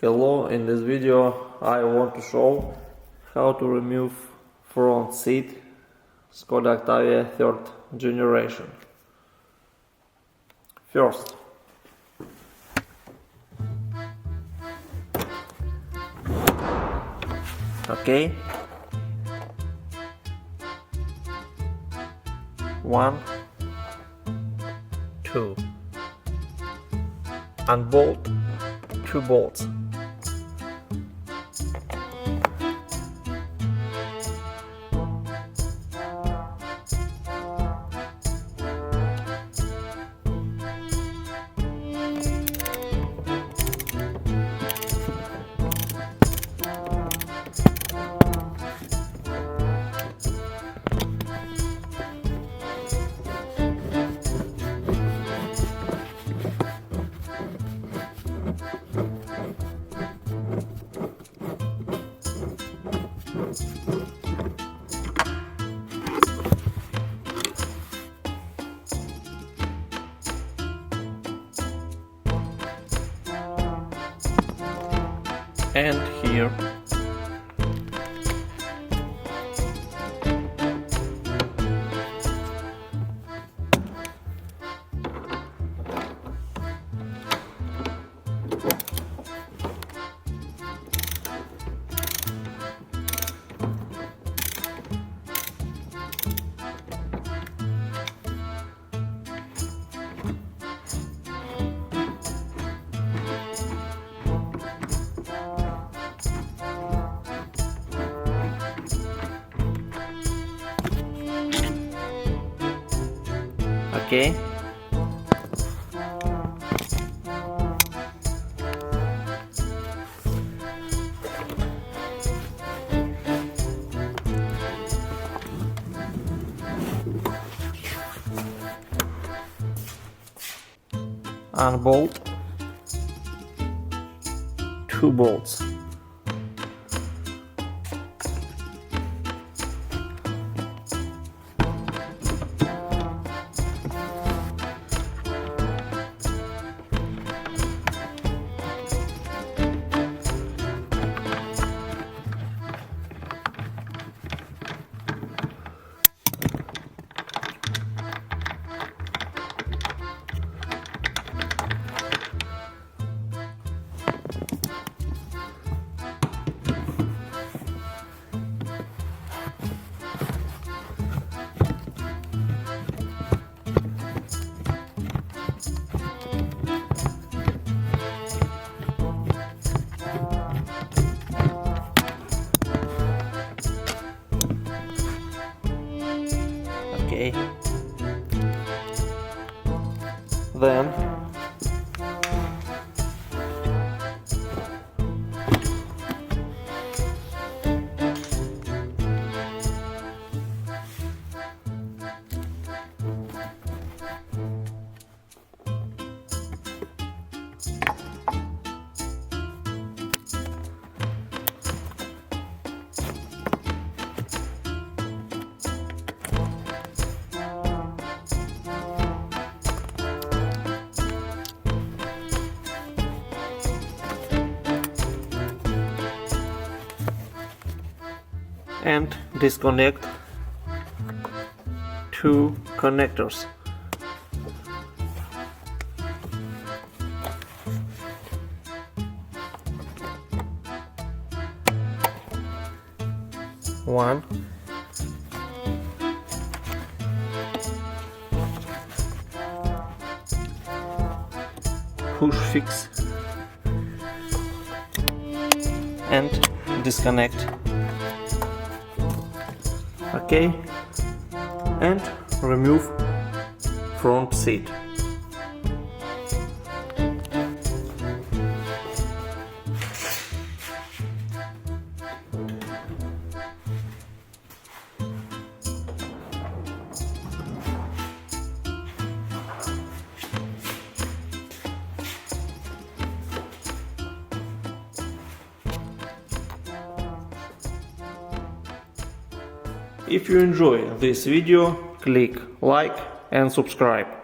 Hello, in this video I want to show how to remove front seat Skoda Octavia 3rd generation. First, okay, 1, 2, unbolt 2 bolts. And here. Okay. Unbolt 2 bolts. Okay. Then and disconnect 2 connectors. One, push fix and disconnect. Okay, and remove front seat. If you enjoy this video, click like and subscribe.